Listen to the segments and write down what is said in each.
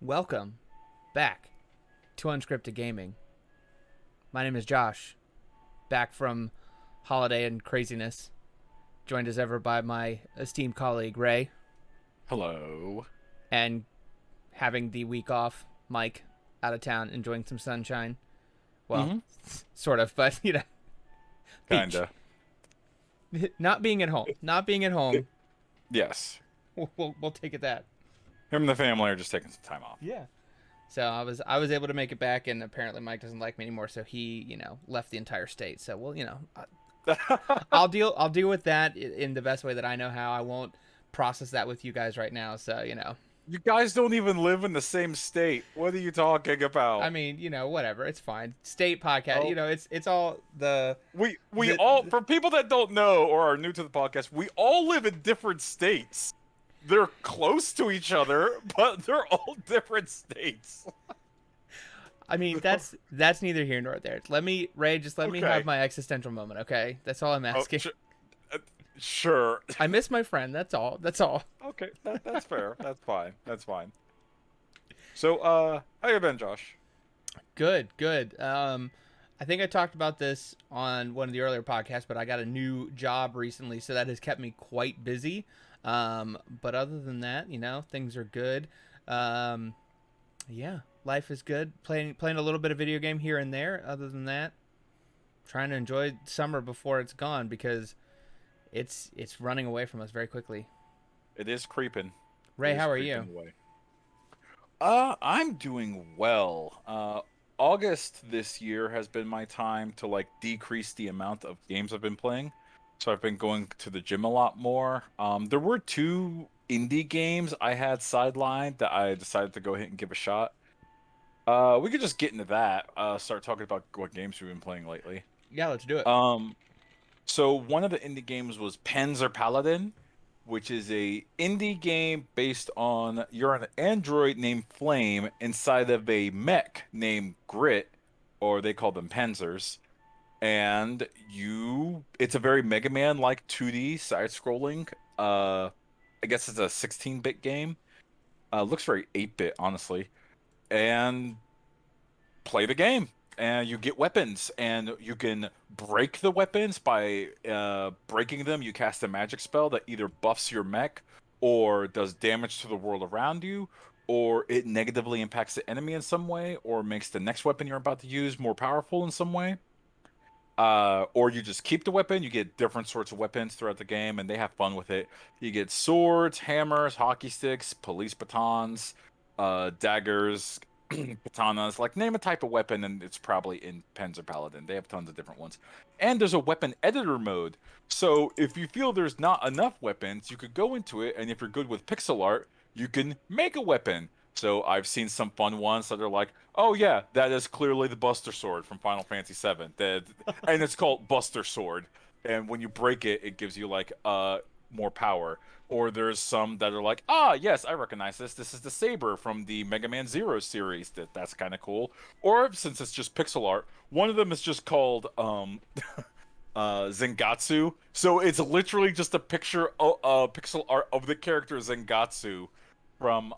Welcome back to Unscripted Gaming. My name is Josh, back from holiday and craziness, joined as ever by my esteemed colleague Ray, Hello. and having the week off, Mike, out of town, enjoying some sunshine. Well, Mm-hmm. sort of, but beach. Kinda. Not being at home. Not being at home. Yes. We'll take it that. Him and the family are just taking some time off. Yeah. So I was able to make it back, and apparently Mike doesn't like me anymore, so he left the entire state. So I'll deal with that in the best way that I know how. I won't process that with you guys right now. So You guys don't even live in the same state. What are you talking I about? mean whatever, it's fine. State podcast, Oh, it's all we all, the for people that don't know or are new to the podcast, we all live in different states. They're close to each other, but they're all different states. I mean that's neither here nor there. Let me have Okay. my existential moment, okay? That's all I'm Oh, asking. uh, sure. I miss my friend. That's all. Okay, that's fair. That's fine. That's fine. So, how you been, Josh? Good. I think I talked about this on one of the earlier podcasts, but I got a new job recently, so that has kept me quite busy. But other than that, things are good. Um, yeah, life is good. Playing a little bit of video game here and there. Other than that, trying to enjoy summer before it's gone because it's running away from us very quickly. It is creeping. It Ray, is how are creeping you? away. I'm doing well. August this year has been my time to like decrease the amount of games I've been playing. So I've been going to the gym a lot more. There were two indie games I had sidelined that I decided to go ahead and give a shot. We could just get into that. Start talking about what games we've been playing lately. Yeah, let's do it. Um, so one of the indie games was Panzer Paladin, which is a indie game based on you're an android named Flame inside of a mech named Grit, or they call them Panzers. And it's a very Mega Man like 2D side scrolling. I guess it's a 16-bit game. Looks very 8-bit, honestly. And play the game and you get weapons and you can break the weapons by breaking them. You cast a magic spell that either buffs your mech or does damage to the world around you, or it negatively impacts the enemy in some way, or makes the next weapon you're about to use more powerful in some way. Or you just keep the weapon. You get different sorts of weapons throughout the game, and they have fun with it. You get swords, hammers, hockey sticks, police batons, daggers, katanas. Like name a type of weapon, and it's probably in Panzer Paladin. They have tons of different ones. And there's a weapon editor mode. So if you feel there's not enough weapons, you could go into it, and if you're good with pixel art, you can make a weapon. So I've seen some fun ones that are like, oh yeah, that is clearly the Buster Sword from Final Fantasy VII. And it's called Buster Sword. And when you break it, it gives you like more power. Or there's some that are like, ah, yes, I recognize this. This is the saber from the Mega Man Zero series. That's kind of cool. Or since it's just pixel art, one of them is just called Zengatsu. So it's literally just a pixel art of the character Zengatsu from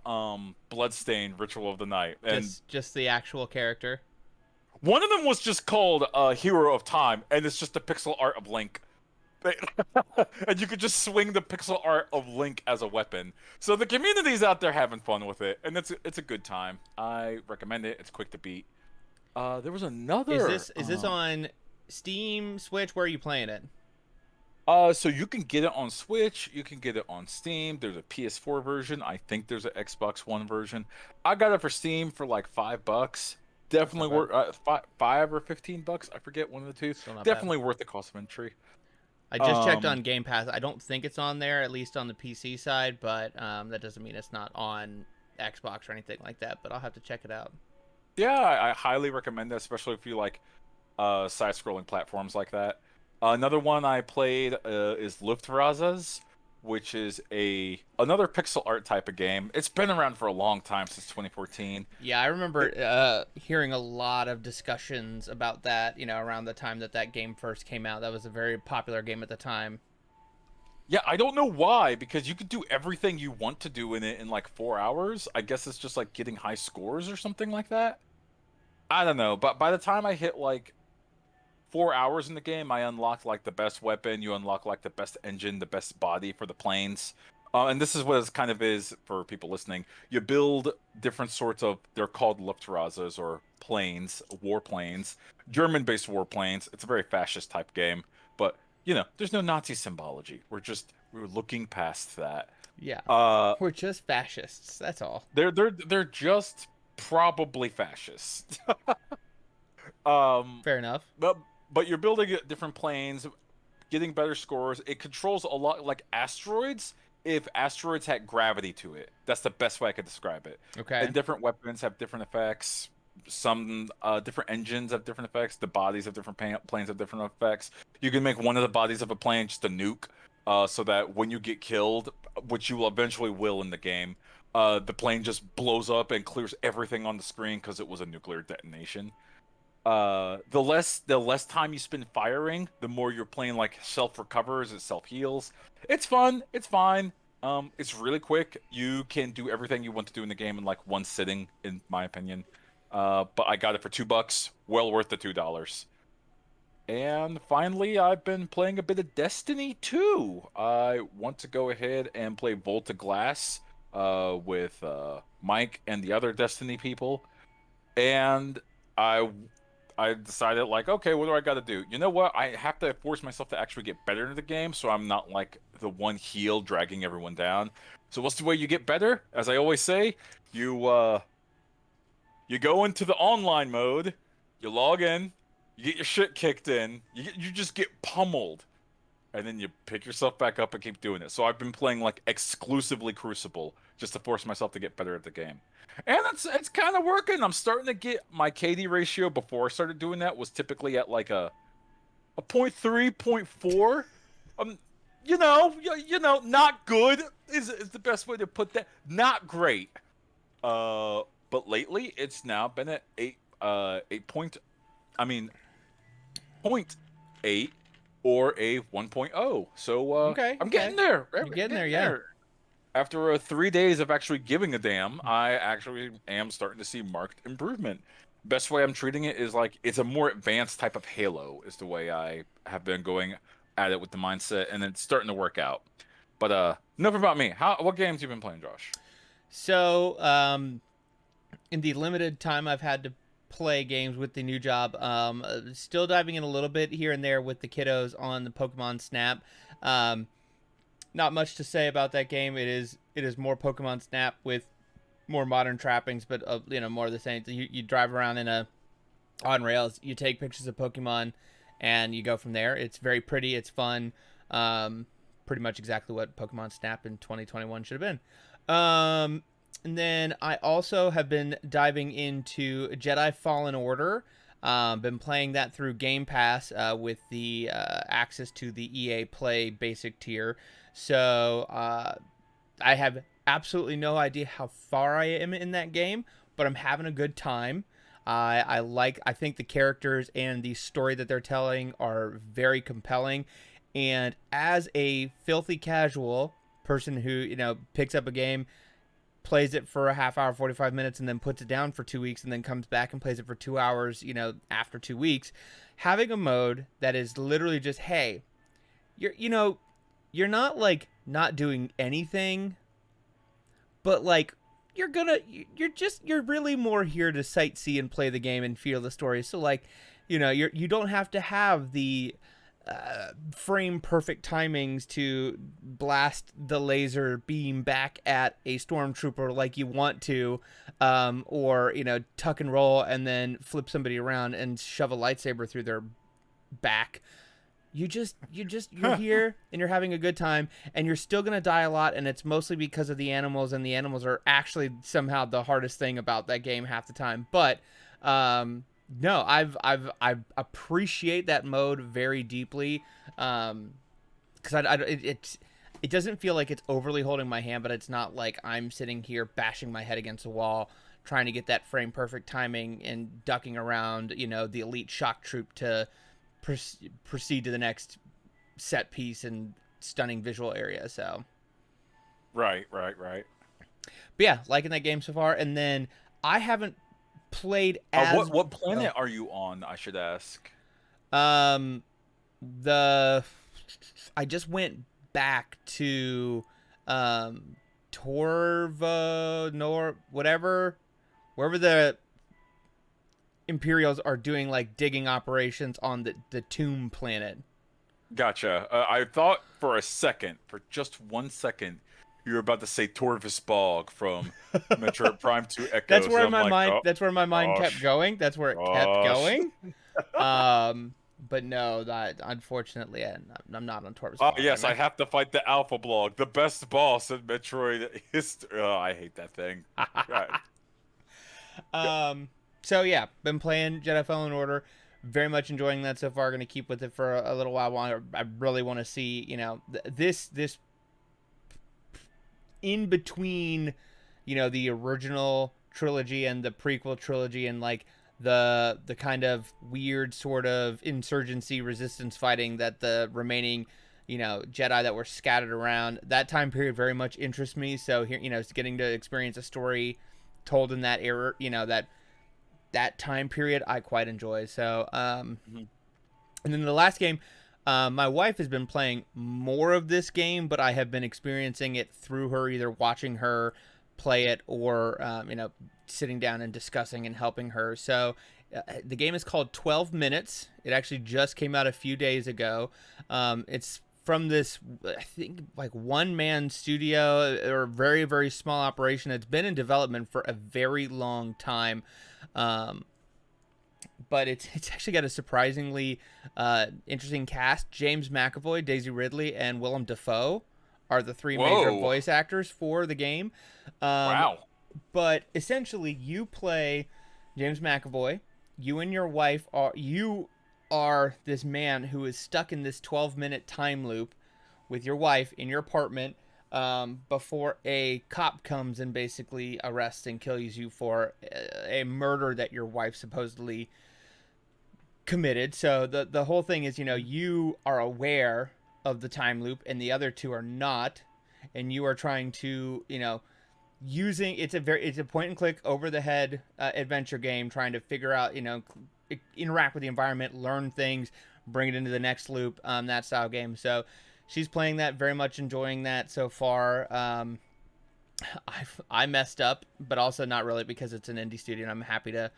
Bloodstained Ritual of the Night. And Just the actual character. one of them was just called Hero of Time, and it's just a pixel art of Link. And you could just swing the pixel art of Link as a weapon. So the community's out there having fun with it, and it's a good time. I recommend it. It's quick to beat. There was Is another. this is this on Steam, Switch? Where are you playing it? So you can get it on Switch. You can get it on Steam. There's a PS4 version. I think there's an Xbox One version. I got it for Steam for like $5. That's not Definitely bad. worth five or $15. I forget one of the two. Still not bad. Definitely worth the cost of entry. I just checked Um, on Game Pass. I don't think it's on there, at least on the PC side, but that doesn't mean it's not on Xbox or anything like that. But I'll have to check it out. yeah, I highly recommend that, especially if you like side-scrolling platforms like that. Another one I played is Luftrazas, which is another pixel art type of game. It's been around for a long time, since 2014. Yeah, I remember It, hearing a lot of discussions about that. Around the time that game first came out. That was a very popular game at the time. Yeah, I don't know why, because you could do everything you want to do in it in like 4 hours. I guess it's just like getting high scores or something like that. I don't know, but by the time I hit like 4 hours in the game, I unlocked like the best weapon. You unlock like the best engine, the best body for the planes. And this is what it kind of is for people listening. You build different sorts of, they're called Luftwaffes or planes, warplanes, German-based warplanes. It's a very fascist type game, but there's no Nazi symbology. We're looking past that. Yeah, Uh, we're just fascists. That's all. they're just probably fascist. Um, Fair enough. but but you're building different planes, getting better scores. It controls a lot like asteroids. If asteroids had gravity to it, that's the best way I could describe it. Okay. And different weapons have different effects. Some different engines have different effects. The bodies of different planes have different effects. You can make one of the bodies of a plane just a nuke, so that when you get killed, which you will eventually will in the game, the plane just blows up and clears everything on the screen because it was a nuclear detonation. The less time you spend firing, the more you're playing like self recovers, it self heals. It's fun, it's fine. It's really quick. You can do everything you want to do in the game in like one sitting, in my opinion. But I got it for $2, well worth the $2. And finally, I've been playing a bit of Destiny 2. I want to go ahead and play Volta Glass with Mike and the other Destiny people. And I I decided like, okay, what do I got to do? You know what? I have to force myself to actually get better in the game, so I'm not like the one heel dragging everyone down. So what's the way you get better? As I always say, you go into the online mode, you log in, you get your shit kicked in, you just get pummeled, and then you pick yourself back up and keep doing it. So I've been playing like exclusively Crucible just to force myself to get better at the game. And it's kind of working. I'm starting to get my KD ratio before I started doing that was typically at like a point 3, point 4. Um not good is the best way to put that. Not great. But lately it's now been at 8 point I mean point 8 or a 1.0. So Okay. I'm Okay. getting there. You're I'm getting there. getting Yeah. there. After 3 days of actually giving a damn, I actually am starting to see marked improvement. Best way I'm treating it is like it's a more advanced type of Halo, is the way I have been going at it with the mindset, and it's starting to work out. But enough about me. What games you been playing, Josh? So, in the limited time I've had to play games with the new job, still diving in a little bit here and there with the kiddos on the Pokemon Snap. Um, Not much to say about that game. It is more Pokemon Snap with more modern trappings, but more of the same. You drive around in a on rails. You take pictures of Pokemon, and you go from there. It's very pretty. It's fun. Pretty much exactly what Pokemon Snap in 2021 should have been. And then I also have been diving into Jedi Fallen Order. Been playing that through Game Pass with the access to the EA Play basic tier. So I have absolutely no idea how far I am in that game, but I'm having a good time. I think the characters and the story that they're telling are very compelling. And as a filthy casual person who picks up a game, plays it for a half hour, 45 minutes, and then puts it down for 2 weeks, and then comes back and plays it for 2 hours, after 2 weeks, having a mode that is literally just, hey, you're not like not doing anything, but like you're really more here to sightsee and play the game and feel the story. So like, you don't have to have the frame perfect timings to blast the laser beam back at a stormtrooper like you want to, or tuck and roll and then flip somebody around and shove a lightsaber through their back. You're here and you're having a good time, and you're still gonna die a lot, and it's mostly because of the animals, and the animals are actually somehow the hardest thing about that game half the time. But no, I appreciate that mode very deeply, because it doesn't feel like it's overly holding my hand, but it's not like I'm sitting here bashing my head against a wall trying to get that frame perfect timing and ducking around the elite shock troop to proceed to the next set piece and stunning visual area. So, Right. but yeah, liking that game so far. And then I haven't played as What planet are you on? I should ask. um the I just went back to Torva Nor whatever, wherever the Imperials are doing like digging operations on the Tomb planet. Gotcha. I thought for a second, for just 1 second, you were about to say Torvis Bog from Metroid Prime 2 Echoes. And I'm like, oh, That's where my mind kept gosh, going. That's where it kept gosh. going. But no, that unfortunately I'm not on Torvus Oh, Bog right yes, I now. have to fight the Alpha Blog, the best boss in Metroid history. Oh, I hate that thing. God. So yeah, been playing Jedi Fallen Order. Very much enjoying that so far. Going to keep with it for a little while. I really want to see, this in between, the original trilogy and the prequel trilogy, and like the kind of weird sort of insurgency resistance fighting that the remaining, Jedi that were scattered around. That time period very much interests me. So here, it's getting to experience a story told in that era, that time period I quite enjoy. So, Mhm. and then the last game, my wife has been playing more of this game, but I have been experiencing it through her, either watching her play it or, sitting down and discussing and helping her. So, the game is called 12 Minutes. It actually just came out a few days ago. It's from this, I think, like one-man studio or very, very small operation. It's been in development for a very long time. But it's actually got a surprisingly interesting cast. James McAvoy, Daisy Ridley, and Willem Dafoe are the three major Whoa. voice actors for the game. Um, Wow. but essentially, you play James McAvoy. You and your wife are this man who is stuck in this 12-minute time loop with your wife in your apartment, before a cop comes and basically arrests and kills you for a murder that your wife supposedly committed. So the whole thing is, you are aware of the time loop and the other two are not, and you are trying to, using it's a point and click over the head adventure game, trying to figure out, interact with the environment, learn things, bring it into the next loop, that style game. So she's playing that, very much enjoying that so far. I messed up, but also not really, because it's an indie studio and I'm happy to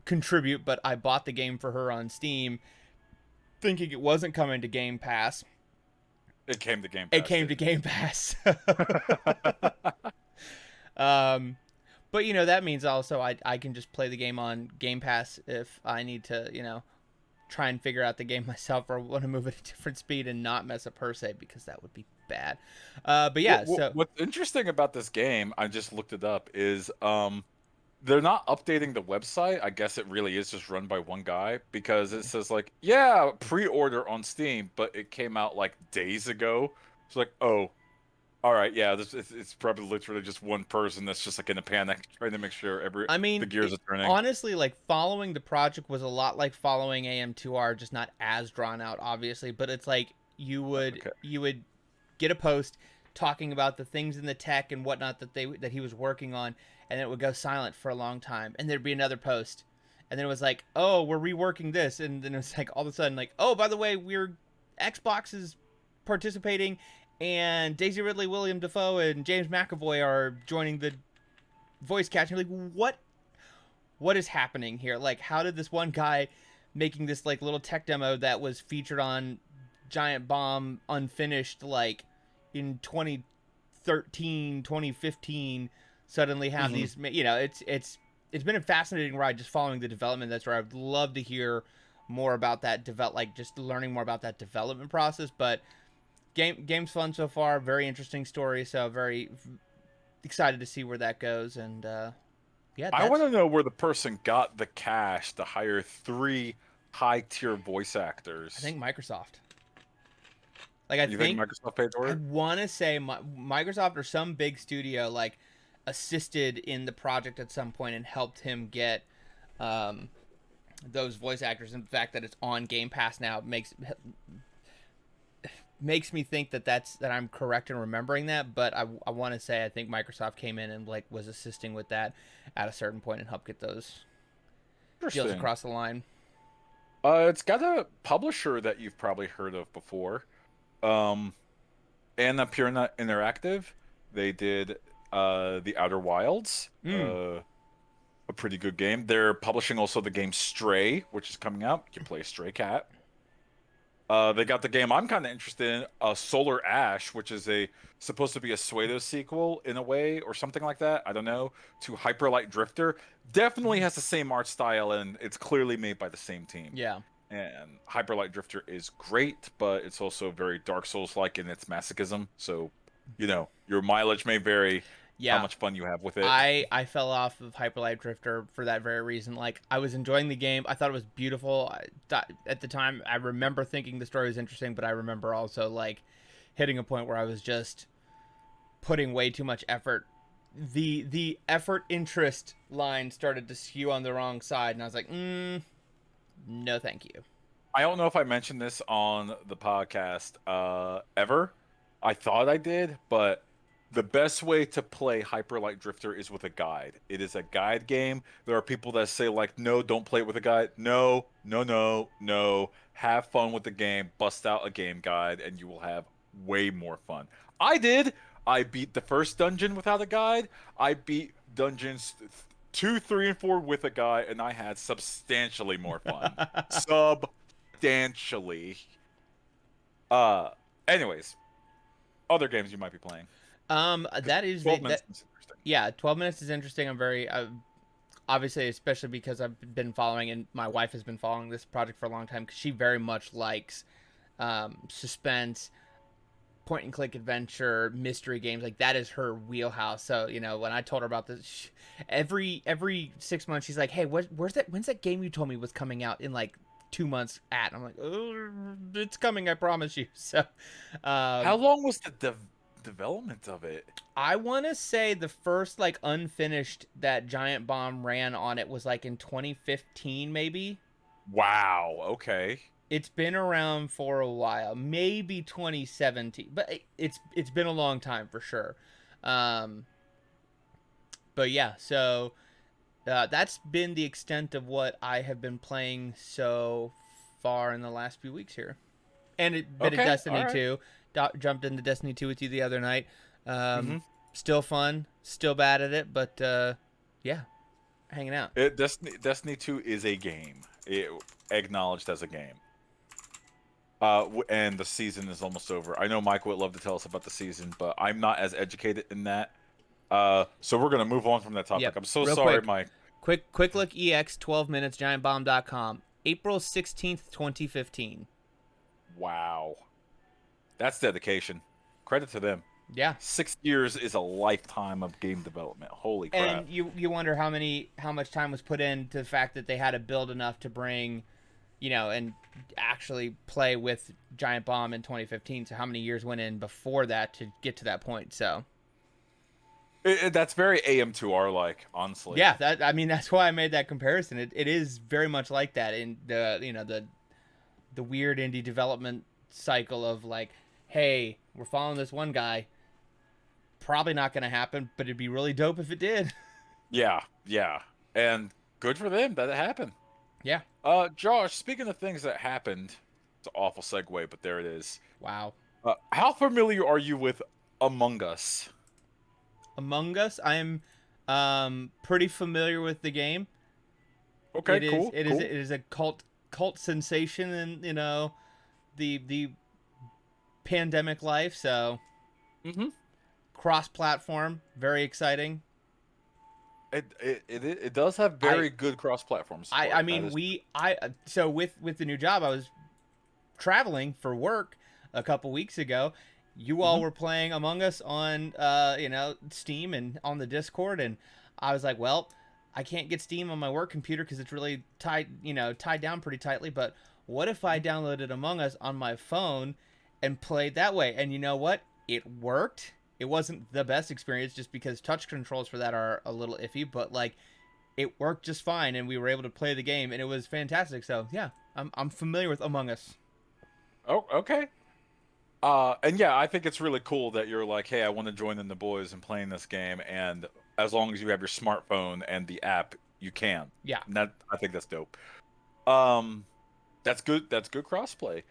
contribute. But I bought the game for her on Steam, thinking it wasn't coming to Game Pass. It came to Game Pass. It came to Game Pass. But that means also I can just play the game on Game Pass if I need to, try and figure out the game myself, or want to move at a different speed and not mess up her save, because that would be bad. But yeah, so What's interesting about this game, I just looked it up, is they're not updating the website. I guess it really is just run by one guy, because it says like, yeah, pre-order on Steam, but it came out like days ago. It's like, oh, all right, yeah, it's probably literally just one person that's just like in a panic trying to make sure I mean, the gears are turning. honestly, like, following the project was a lot like following AM2R, just not as drawn out, obviously. But it's like you would Okay. get a post talking about the things in the tech and whatnot that he was working on, and it would go silent for a long time, and there'd be another post, and then it was like, oh, we're reworking this, and then it's like all of a sudden, like, oh, by the way, Xbox is participating, and Daisy Ridley, William Dafoe, and James McAvoy are joining the voice cast. You're like, what is happening here? Like, how did this one guy making this like little tech demo that was featured on Giant Bomb Unfinished, like in 2013, 2015, suddenly have these? It's been a fascinating ride, just following the development. That's where I'd love to hear more about that just learning more about that development process. But game's fun so far, very interesting story, so very excited to see where that goes. And yeah, I want to know where the person got the cash to hire 3 high-tier voice actors. I think Microsoft. Like, You think Microsoft paid for I it? want to say Microsoft or some big studio like assisted in the project at some point and helped him get those voice actors. And the fact that it's on Game Pass now makes makes me think that I'm correct in remembering that, but I want to say I think Microsoft came in and like was assisting with that at a certain point and helped get those deals Interesting. across the line. It's got a publisher that you've probably heard of before. Um, Annapurna Interactive. They did The Outer Wilds, Mm. a pretty good game. They're publishing also the game Stray, which is coming out. You can play a stray cat. They got the game I'm kind of interested in, Solar Ash, which is a supposed to be a Suedo sequel in a way or something like that. I don't know. To Hyperlight Drifter, definitely has the same art style and it's clearly made by the same team. Yeah. And Hyperlight Drifter is great, but it's also very Dark Souls-like in its masochism. So, your mileage may vary how Yeah. much fun you have with it. I fell off of Hyperlight Drifter for that very reason. Like I was enjoying the game. I thought it was beautiful. I thought, at the time I remember thinking the story was interesting, but I remember also like hitting a point where I was just putting way too much effort. The effort interest line started to skew on the wrong side and I was like, no thank you. I don't know if I mentioned this on the podcast ever. I thought I did, but the best way to play Hyperlight Drifter is with a guide. It is a guide game. There are people that say like, no, don't play it with a guide. No, no, no, no. Have fun with the game. Bust out a game guide, and you will have way more fun. I did. I beat the first dungeon without a guide. I beat dungeons 2, 3, and 4 with a guide, and I had substantially more fun. Substantially. Uh, anyways, other games you might be playing. That is 12 that. minutes is interesting. Yeah, 12 minutes is interesting. I'm very obviously, especially because I've been following and my wife has been following this project for a long time because she very much likes suspense, point and click adventure, mystery games. Like that is her wheelhouse. So when I told her about this, every 6 months she's like, "Hey, where's that? When's that game you told me was coming out in like 2 months at?" And I'm like, "Oh, it's coming. I promise you." So, How um, long was the development of it? I want to say the first like unfinished that Giant Bomb ran on it was like in 2015, maybe. Wow. Okay. It's been around for a while, maybe 2017, but it's been a long time for sure. Um, but yeah, so that's been the extent of what I have been playing so far in the last few weeks here, and a bit of Okay. All Destiny right. 2. Jumped into Destiny 2 with you the other night. Mm-hmm. Still fun, still bad at it, but yeah, hanging out. Destiny 2 is a game. It acknowledged as a game. And the season is almost over. I know Mike would love to tell us about the season, but I'm not as educated in that. So we're gonna move on from that topic. Yep. I'm so Real sorry, quick. Mike. Quick look EX 12 minutes giantbomb.com. April 16th, 2015. Wow, that's dedication. Credit to them. Yeah. 6 years is a lifetime of game development. Holy crap. And you wonder how much time was put into the fact that they had to build enough to bring, and actually play with Giant Bomb in 2015. So how many years went in before that to get to that point? So That's very AM2R like, honestly. yeah, that's why I made that comparison. It is very much like that in the weird indie development cycle of like, hey, we're following this one guy. Probably not going to happen, but it'd be really dope if it did. Yeah, yeah. And good for them that it happened. Yeah. Josh, speaking of things that happened, it's an awful segue, but there it is. Wow. How familiar are you with Among Us? Among Us, I'm pretty familiar with the game. Okay, cool, It cool. is a cult sensation in the pandemic life. So Mm-hmm. cross platform, very exciting. It does have I very good cross-platform I support. That mean is. so with the new job, I was traveling for work a couple weeks ago. You all Mhm. were playing Among Us on Steam and on the Discord, and I was like, well, I can't get Steam on my work computer because it's really tied down pretty tightly. But what if I downloaded Among Us on my phone and played that way? And you know what? It worked. It wasn't the best experience just because touch controls for that are a little iffy, but like it worked just fine, and we were able to play the game, and it was fantastic. So yeah, I'm familiar with Among Us. Oh, okay. And yeah, I think it's really cool that you're like, hey, I want to join in the boys and playing this game, and as long as you have your smartphone and the app, you can. Yeah. And that I think that's dope. Um, that's good. That's good crossplay.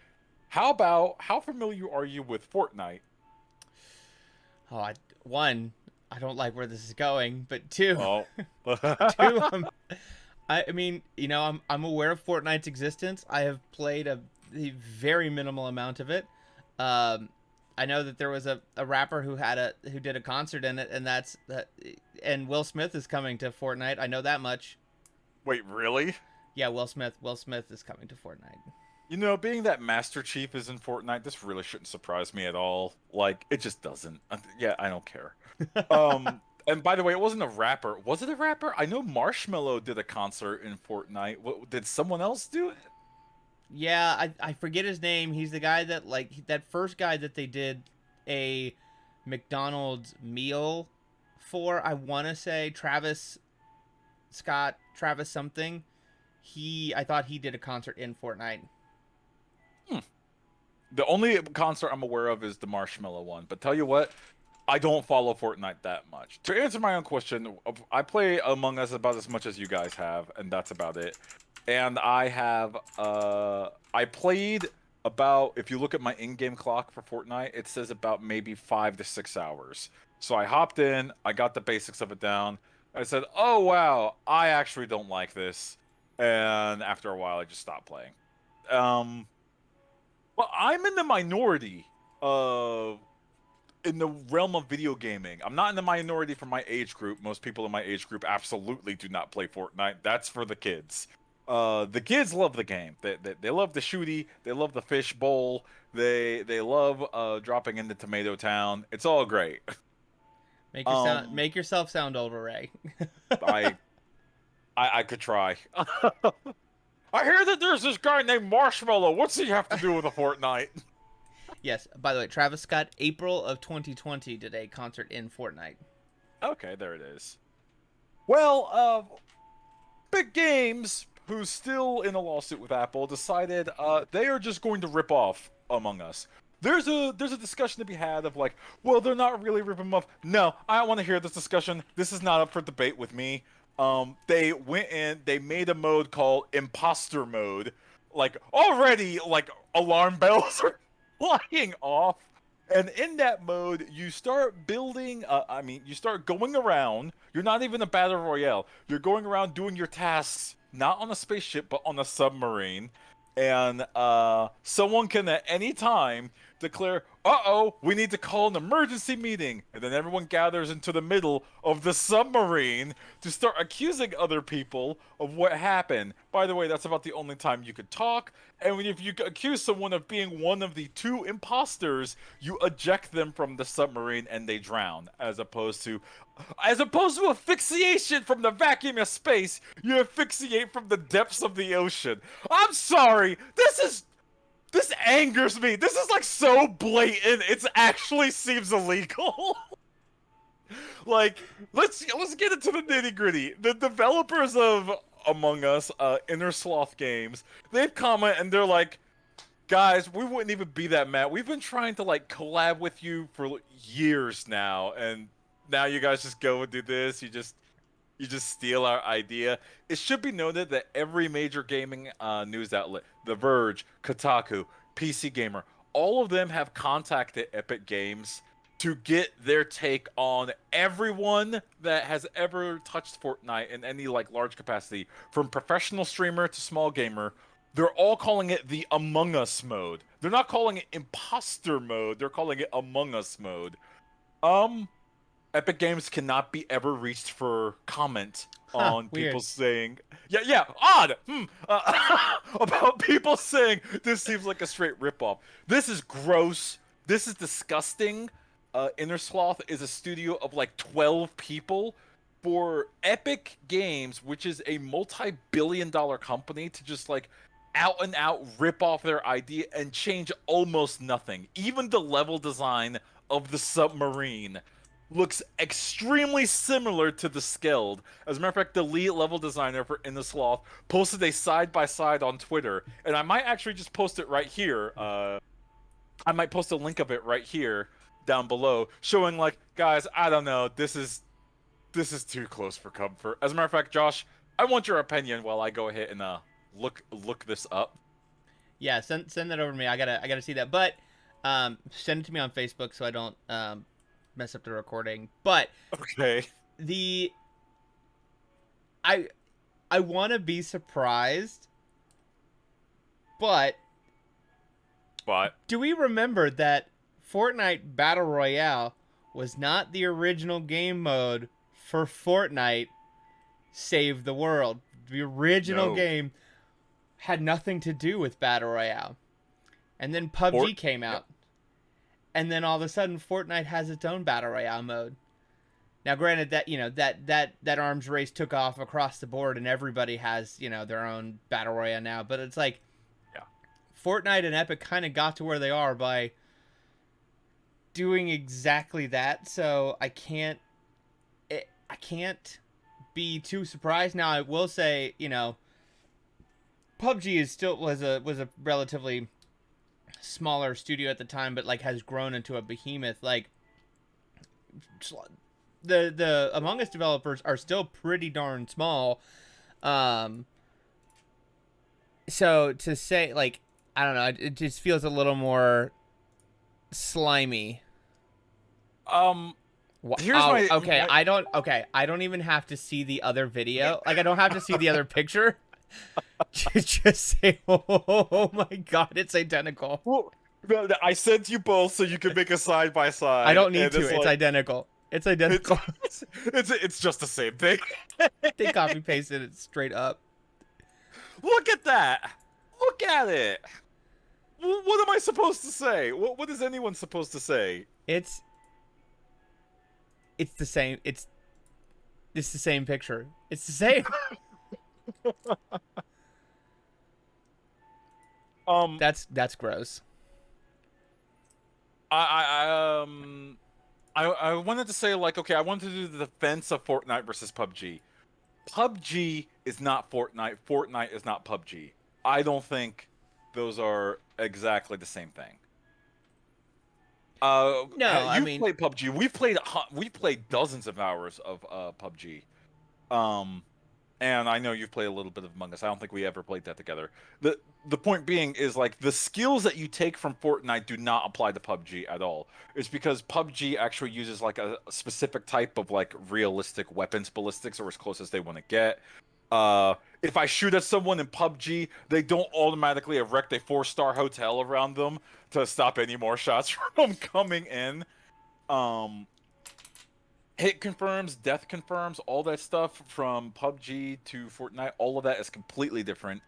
How familiar are you with Fortnite? Oh, one, I don't like where this is going, but two, Oh, two, I mean, I'm aware of Fortnite's existence. I have played a very minimal amount of it. Um, I know that there was a rapper who did a concert in it, and that's that. And Will Smith is coming to Fortnite. I know that much. wait, really? Yeah, Will Smith. Will Smith is coming to Fortnite. You know, being that Master Chief is in Fortnite, this really shouldn't surprise me at all. Like, it just doesn't. Yeah, I don't care. And by the way, it wasn't a rapper. Was it a rapper? I know Marshmello did a concert in Fortnite. Did someone else do it? Yeah, I forget his name. He's the guy that that first guy that they did a McDonald's meal for. I want to say Travis something. I thought he did a concert in Fortnite. Hmm. The only concert I'm aware of is the Marshmello one. But tell you what, I don't follow Fortnite that much. To answer my own question, I play Among Us about as much as you guys have, and that's about it. And I played about, if you look at my in-game clock for Fortnite, it says about maybe 5 to 6 hours. So I hopped in, I got the basics of it down. I said, "Oh wow, I actually don't like this." And after a while, I just stopped playing. Um, well, I'm in the minority of in the realm of video gaming. I'm not in the minority for my age group. Most people in my age group absolutely do not play Fortnite. That's for the kids. The kids love the game. They love the shooty. They love the fish bowl. They love dropping into Tomato Town. It's all great. Um, Make yourself sound older, Ray. I I could try. I hear that there's this guy named Marshmallow. What's he have to do with a Fortnite? Yes. By the way, Travis Scott, April of 2020, did a concert in Fortnite. Okay, there it is. Well, Big Games, who's still in a lawsuit with Apple, decided they are just going to rip off Among Us. There's a discussion to be had of like, well, they're not really ripping them off. No, I don't want to hear this discussion. This is not up for debate with me. They went in, they made a mode called Imposter Mode. Like already, like alarm bells are flying off. And in that mode, you start building. You start going around. You're not even a battle royale. You're going around doing your tasks, not on a spaceship, but on a submarine. And someone can at any time declare, "Uh-oh, we need to call an emergency meeting," and then everyone gathers into the middle of the submarine to start accusing other people of what happened. By the way, that's about the only time you could talk. And if you accuse someone of being one of the two imposters, you eject them from the submarine and they drown, as opposed to asphyxiation from the vacuum of space, you asphyxiate from the depths of the ocean. I'm sorry. This angers me. This is like so blatant. It actually seems illegal. Like, let's get into the nitty-gritty. The developers of Among Us, Inner Sloth Games, they've commented and they're like, "Guys, we wouldn't even be that mad. We've been trying to like collab with you for years now, and now you guys just go and do this. You just steal our idea." It should be noted that every major gaming news outlet, The Verge, Kotaku, PC Gamer, all of them have contacted Epic Games to get their take on everyone that has ever touched Fortnite in any like large capacity, from professional streamer to small gamer. They're all calling it the Among Us mode. They're not calling it imposter mode. They're calling it Among Us mode. Um, Epic Games cannot be ever reached for comment Huh, on people weird. saying, yeah, odd, about people saying this seems like a straight ripoff. This is gross. This is disgusting. Inner Sloth is a studio of like 12 people. For Epic Games, which is a multi-billion-dollar company, to just like out and out rip off their idea and change almost nothing. Even the level design of the submarine looks extremely similar to the Skeld. As a matter of fact, the lead level designer for In the Sloth posted a side by side on Twitter, and I might actually just post it right here. I might post a link of it right here down below, showing like, guys, I don't know, this is too close for comfort. As a matter of fact, Josh, I want your opinion while I go ahead and look this up. Yeah, send that over to me. I gotta see that. But send it to me on Facebook so I don't mess up the recording. But Okay. the I I want to be surprised, but But do we remember that Fortnite Battle Royale was not the original game mode for Fortnite Save the World? The original no. game had nothing to do with Battle Royale. And then Fort PUBG came Yep. out. And then all of a sudden Fortnite has its own Battle Royale mode. Now granted that, that arms race took off across the board and everybody has, their own Battle Royale now, but it's like Yeah. Fortnite and Epic kind of got to where they are by doing exactly that. So I can't be too surprised. Now I will say, PUBG is still was a relatively smaller studio at the time, but like has grown into a behemoth. Like the Among Us developers are still pretty darn small. Um, so to say like I don't know, it just feels a little more slimy. Um. Here's Oh, my okay. my. I don't even have to see the other video. Like I don't have to see the other picture. Just say, oh my god, it's identical. Well, no, no, I sent you both so you could make a side by I side, don't need and to. it's It's like identical. It's it's identical. it's just the same thing. They copy pasted it straight up. Look at that. Look at it. What am I supposed to say? What is anyone supposed to say? It's it's the same. It's the same picture. It's the same. Um, That's gross. I wanted to say like, okay, I wanted to do the defense of Fortnite versus PUBG. PUBG is not Fortnite. Fortnite is not PUBG. I don't think those are exactly the same thing. No, I You've mean, played PUBG. We've played dozens of hours of PUBG. Um, and I know you've played a little bit of Among Us. I don't think we ever played that together. The point being is like the skills that you take from Fortnite do not apply to PUBG at all. It's because PUBG actually uses like a specific type of like realistic weapons ballistics or as close as they want to get. If I shoot at someone in PUBG, they don't automatically erect a four-star hotel around them to stop any more shots from coming in. Um, Hit confirms, death confirms, all that stuff from PUBG to Fortnite, all of that is completely different.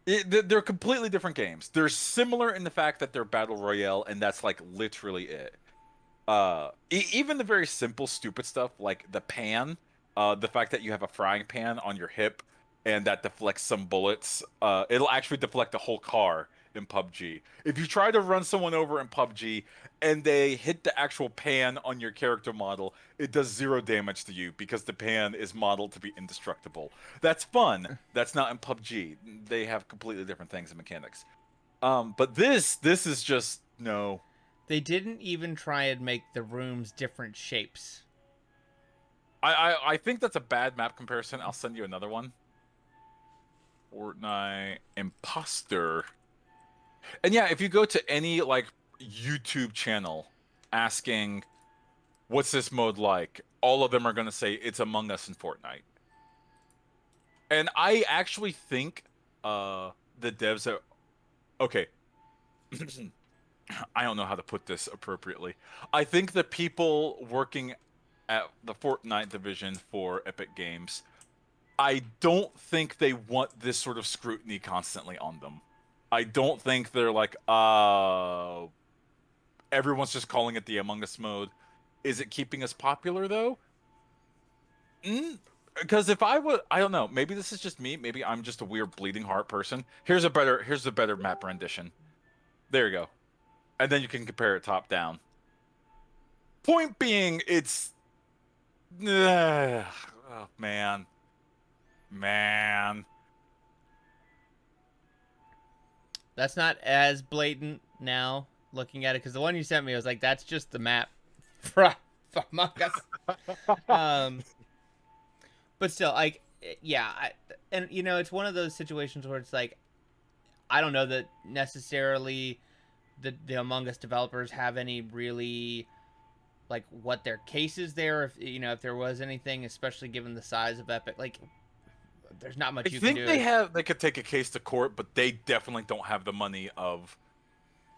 They're completely different games. They're similar in the fact that they're battle royale, and that's like literally it. Even the very simple, stupid stuff like the pan, the fact that you have a frying pan on your hip and that deflects some bullets, it'll actually deflect the whole car in PUBG. If you try to run someone over in PUBG and they hit the actual pan on your character model, it does zero damage to you because the pan is modeled to be indestructible. That's fun. That's not in PUBG. They have completely different things and mechanics. But this is just no. they didn't even try and make the rooms different shapes. I think that's a bad map comparison. I'll send you another one. Fortnite Imposter. And yeah, if you go to any like YouTube channel asking what's this mode like, all of them are gonna say it's Among Us in Fortnite. And I actually think the devs are okay. I don't know how to put this appropriately. I think the people working at the Fortnite division for Epic Games, I don't think they want this sort of scrutiny constantly on them. I don't think they're like, everyone's just calling it the Among Us mode. Is it keeping us popular though? Because if I would, I don't know. Maybe this is just me. Maybe I'm just a weird bleeding heart person. Here's a better map rendition. There you go. And then you can compare it top down. Point being, it's, oh man. That's not as blatant now. looking at it because the one you sent me, I was like, that's just the map for Among Us. Um, but still, like, yeah, and it's one of those situations where it's like, I don't know that necessarily the Among Us developers have any really like what their case is there. If there was anything, especially given the size of Epic, like there's not I much you can think do. they could take a case to court, but they definitely don't have the money of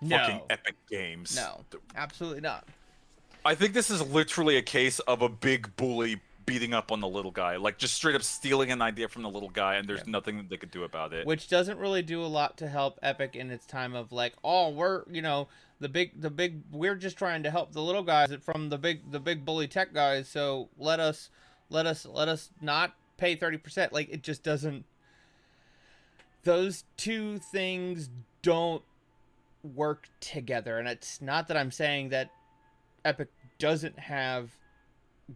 fucking No, Epic Games. no, absolutely not. I think this is literally a case of a big bully beating up on the little guy, like just straight up stealing an idea from the little guy, and Yeah. there's nothing that they could do about it. Which doesn't really do a lot to help Epic in its time of like, oh, we're the big we're just trying to help the little guys from the big bully tech guys, so let us not pay 30%. Like, it just doesn't. Those two things don't work together, and it's not that I'm saying that Epic doesn't have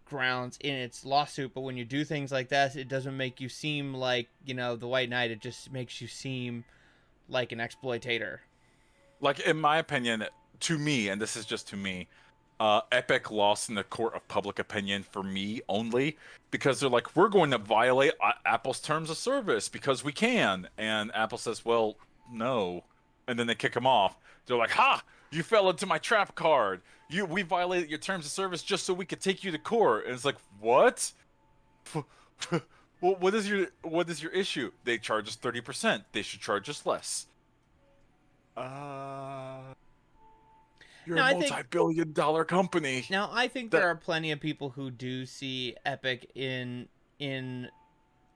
grounds in its lawsuit, but when you do things like that, it doesn't make you seem like the White Knight. It just makes you seem like an exploitator. Like, in my opinion, to me, and this is just to me, Epic lost in the court of public opinion for me only because they're like, we're going to violate Apple's terms of service because we can. And Apple says, well, no. And then they kick them off. They're like, ha! You fell into my trap card. We violated your terms of service just so we could take you to court. And it's like, what? Well, what is your issue? They charge us 30%. They should charge us less. You're Now, a I think multi-billion-dollar company. I think there are plenty of people who do see Epic in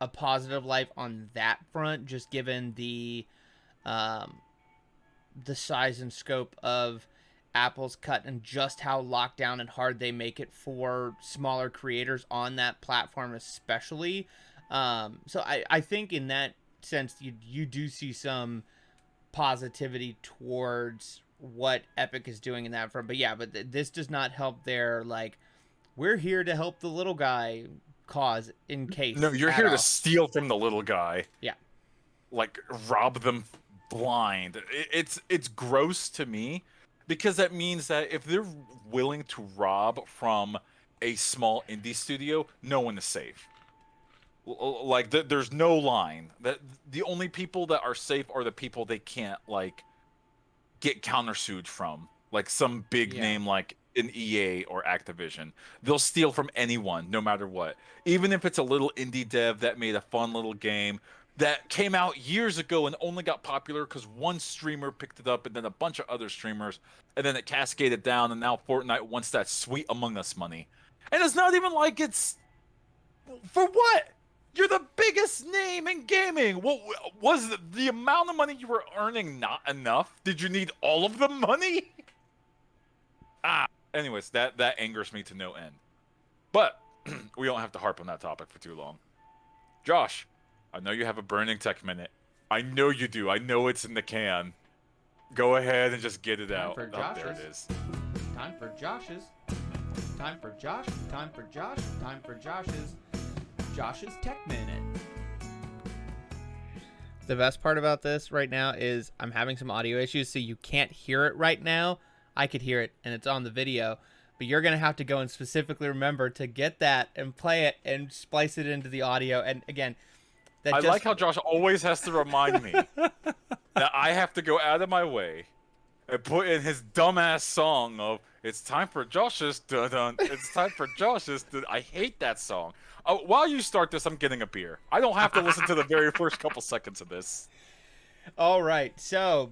a positive light on that front, just given the size and scope of Apple's cut and just how locked down and hard they make it for smaller creators on that platform, especially. So I think in that sense, you do see some positivity towards what Epic is doing in that front. But yeah, this does not help their, like, we're here to help the little guy cause in case. No, you're at here all. to steal from the little guy. Yeah. Like, rob them blind. It's gross to me because that means that if they're willing to rob from a small indie studio, no one is safe. Like, there's no line. That the only people that are safe are the people they can't, like, get countersued from, like some big Yeah. name like an EA or Activision. They'll steal from anyone, no matter what. Even if it's a little indie dev that made a fun little game that came out years ago and only got popular because one streamer picked it up and then a bunch of other streamers, and then it cascaded down, and now Fortnite wants that sweet Among Us money. And it's not even like it's for what? You're the biggest name in gaming. What was the amount of money you were earning not enough? Did you need all of the money? Anyways, that angers me to no end. But we don't have to harp on that topic for too long. Josh, I know you have a burning tech minute. I know you do. I know it's in the can. Go ahead and just get it out. For Oh, there Josh's. it is. Time for Josh's. Time for Josh. Time for Josh. Time for Josh's. Josh's Tech Minute. The best part about this right now is I'm having some audio issues, so you can't hear it right now. I could hear it, and it's on the video. But you're going to have to go and specifically remember to get that and play it and splice it into the audio. And again, I like how Josh always has to remind me that I have to go out of my way and put in his dumbass song of "It's time for Josh's dun-dun. It's time for Josh's." I hate that song. While you start this, I'm getting a beer. I don't have to listen to the very first couple seconds of this. All right, so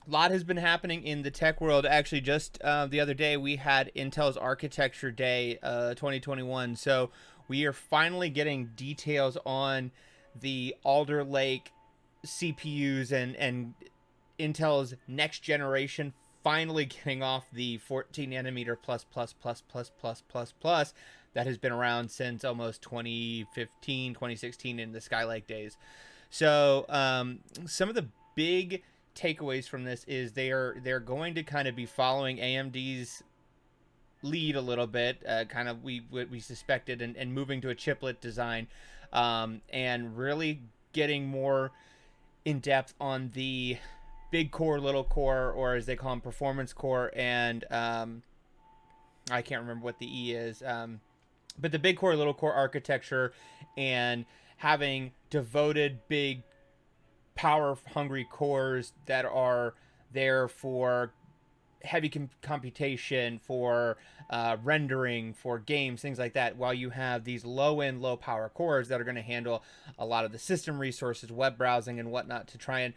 a lot has been happening in the tech world. Actually, just the other day, we had Intel's Architecture Day 2021. So we are finally getting details on the Alder Lake CPUs and Intel's next generation finally getting off the 14 nanometer plus that has been around since almost 2015, 2016 in the Skylake days. So some of the big takeaways from this is they're going to kind of be following AMD's lead a little bit, kind of what we suspected, and moving to a chiplet design, and really getting more in depth on the big core, little core, or as they call them, performance core, and I can't remember what the E is, but the big core, little core architecture, and having devoted big power hungry cores that are there for heavy computation, for rendering, for games, things like that, while you have these low end, low power cores that are going to handle a lot of the system resources, web browsing, and whatnot to try and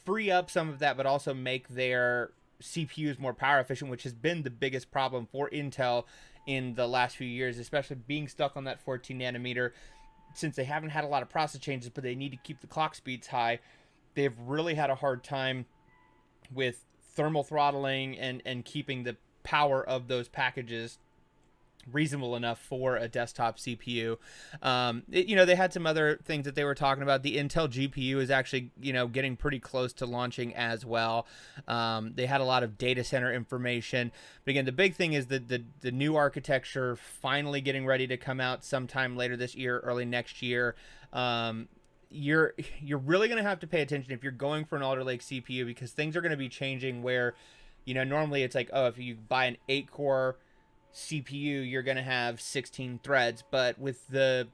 free up some of that, but also make their CPUs more power efficient, which has been the biggest problem for Intel in the last few years, especially being stuck on that 14 nanometer. Since they haven't had a lot of process changes, but they need to keep the clock speeds high, they've really had a hard time with thermal throttling and keeping the power of those packages reasonable enough for a desktop CPU. They had some other things that they were talking about. The Intel GPU is actually, getting pretty close to launching as well. They had a lot of data center information. But again, the big thing is that the new architecture finally getting ready to come out sometime later this year, early next year. You're really going to have to pay attention if you're going for an Alder Lake CPU, because things are going to be changing where, normally it's like, oh, if you buy an 8-core CPU, you're going to have 16 threads. But with the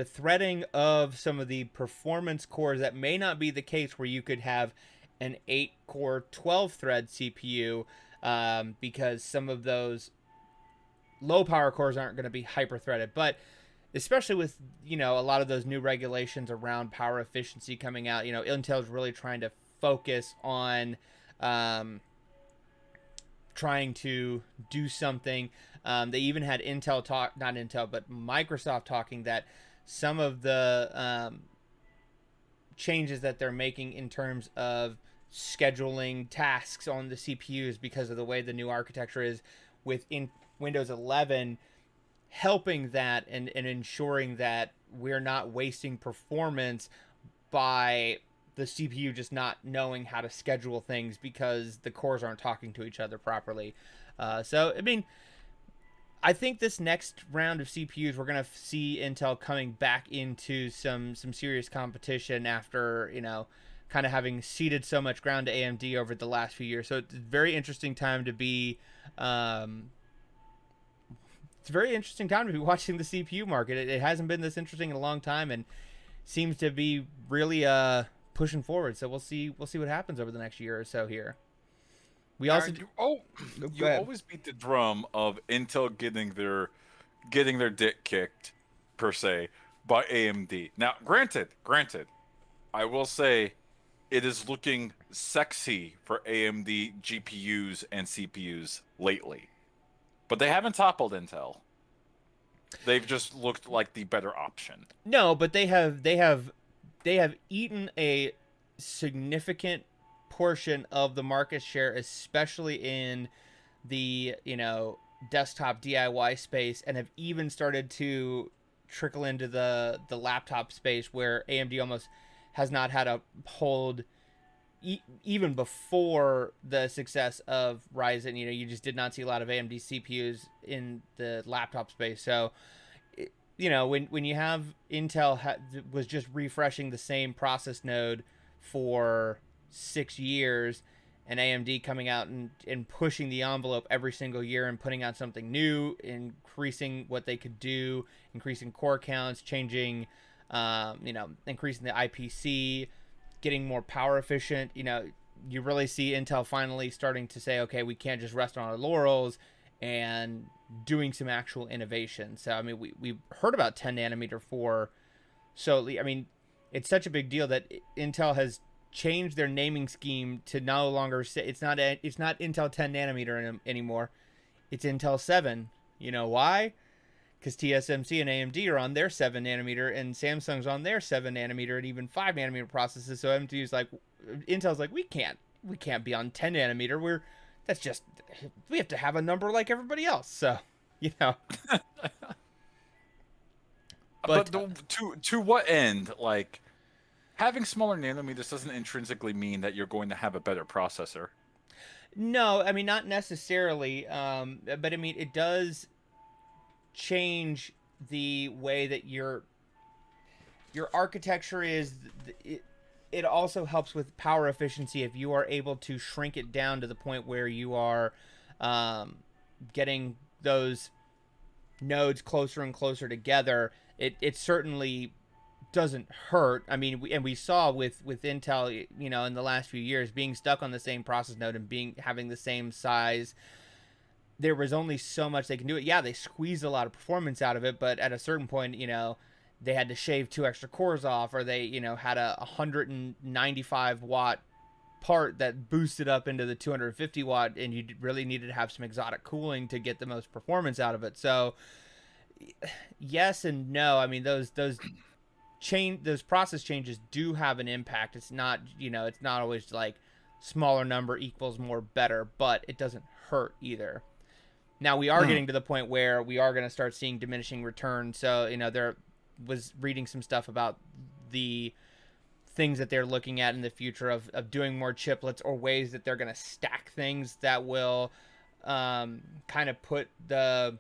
threading of some of the performance cores, that may not be the case, where you could have an 8-core 12-thread CPU, because some of those low power cores aren't going to be hyper threaded. But especially with, a lot of those new regulations around power efficiency coming out, Intel's really trying to focus on trying to do something. They even had not Intel, but Microsoft talking that some of the changes that they're making in terms of scheduling tasks on the CPUs, because of the way the new architecture is within Windows 11, helping that and ensuring that we're not wasting performance by the CPU just not knowing how to schedule things because the cores aren't talking to each other properly. I think this next round of CPUs, we're going to see Intel coming back into some serious competition after, kind of having ceded so much ground to AMD over the last few years. So it's a very interesting time to be watching the CPU market. It hasn't been this interesting in a long time, and seems to be really pushing forward. So we'll see what happens over the next year or so here. We also you always beat the drum of Intel getting their dick kicked, per se, by AMD. Now, granted, I will say it is looking sexy for AMD GPUs and CPUs lately. But they haven't toppled Intel. They've just looked like the better option. No, but they have eaten a significant portion of the market share, especially in the, desktop DIY space, and have even started to trickle into the laptop space, where AMD almost has not had a hold even before the success of Ryzen. You just did not see a lot of AMD CPUs in the laptop space. So, when you have Intel was just refreshing the same process node for 6 years, and AMD coming out and pushing the envelope every single year and putting out something new, increasing what they could do, increasing core counts, changing, increasing the IPC, getting more power efficient. You really see Intel finally starting to say, okay, we can't just rest on our laurels, and doing some actual innovation. So, we heard about 10 nanometer it's such a big deal that Intel has changed their naming scheme to no longer say it's not Intel 10 nanometer anymore. It's Intel 7. You know why? Because TSMC and AMD are on their 7 nanometer, and Samsung's on their 7 nanometer and even 5 nanometer processes. So Intel's like, we can't be on 10 nanometer. We have to have a number like everybody else. So, But to what end? Like, having smaller nanometers doesn't intrinsically mean that you're going to have a better processor. No, not necessarily. But it does change the way that your architecture is. it also helps with power efficiency if you are able to shrink it down to the point where you are um, getting those nodes closer and closer together. It certainly doesn't hurt. I mean, we saw with Intel, in the last few years, being stuck on the same process node and being having the same size. There was only so much they can do it. Yeah, they squeezed a lot of performance out of it, but at a certain point, they had to shave 2 extra cores off, or they, had a 195 watt part that boosted up into the 250 watt, and you really needed to have some exotic cooling to get the most performance out of it. So yes and no. I mean, those process changes do have an impact. It's not, it's not always like smaller number equals more better, but it doesn't hurt either. Now we are getting to the point where we are going to start seeing diminishing returns. So, there was reading some stuff about the things that they're looking at in the future of doing more chiplets, or ways that they're going to stack things that will kind of put the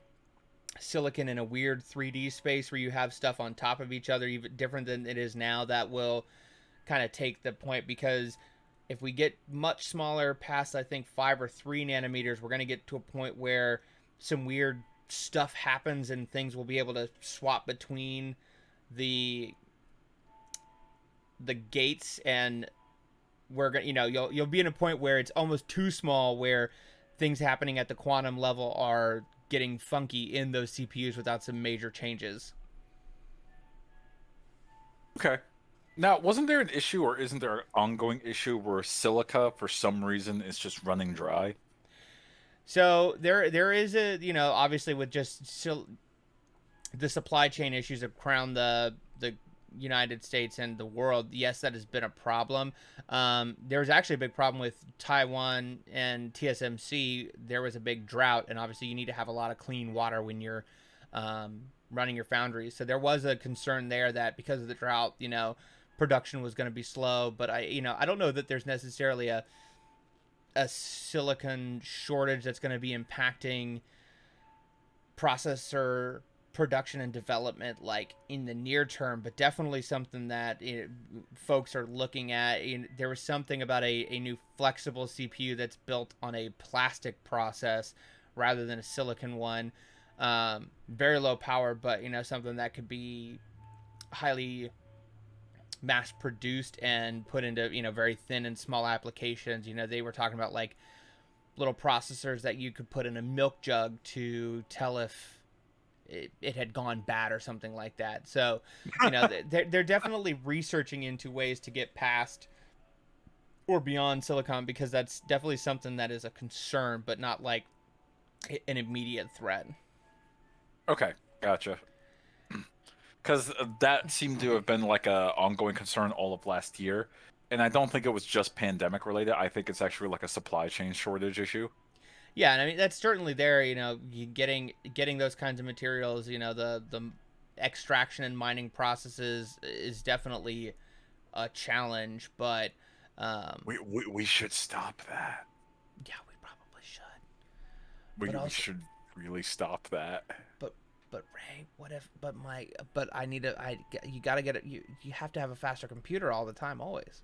silicon in a weird 3D space where you have stuff on top of each other, even different than it is now. That will kind of take the point, because if we get much smaller, past I think 5 or 3 nanometers, we're going to get to a point where some weird stuff happens and things will be able to swap between the gates, and we're going, you'll be in a point where it's almost too small, where things happening at the quantum level are getting funky in those CPUs without some major changes. Okay. Now, wasn't there an issue, or isn't there an ongoing issue where silica, for some reason, is just running dry? So there is a, obviously with just the supply chain issues around the United States and the world, yes, that has been a problem. There was actually a big problem with Taiwan and TSMC. There was a big drought, and obviously you need to have a lot of clean water when you're running your foundries. So there was a concern there that because of the drought, production was going to be slow. But I don't know that there's necessarily a silicon shortage that's going to be impacting processor production and development like in the near term, but definitely something that folks are looking at. There was something about a new flexible CPU that's built on a plastic process rather than a silicon one. Very low power, but something that could be highly mass produced and put into very thin and small applications. They were talking about like little processors that you could put in a milk jug to tell if it had gone bad or something like that. So, they're definitely researching into ways to get past or beyond silicon, because that's definitely something that is a concern, but not like an immediate threat. Okay, gotcha. Because that seemed to have been like a ongoing concern all of last year, and I don't think it was just pandemic related. I think it's actually like a supply chain shortage issue. Yeah, and I mean that's certainly there. Getting those kinds of materials, the extraction and mining processes is definitely a challenge. But We should stop that. yeah, we probably should. We should really stop that. But but Ray, what if? But I need to. You gotta get it. You have to have a faster computer all the time, always.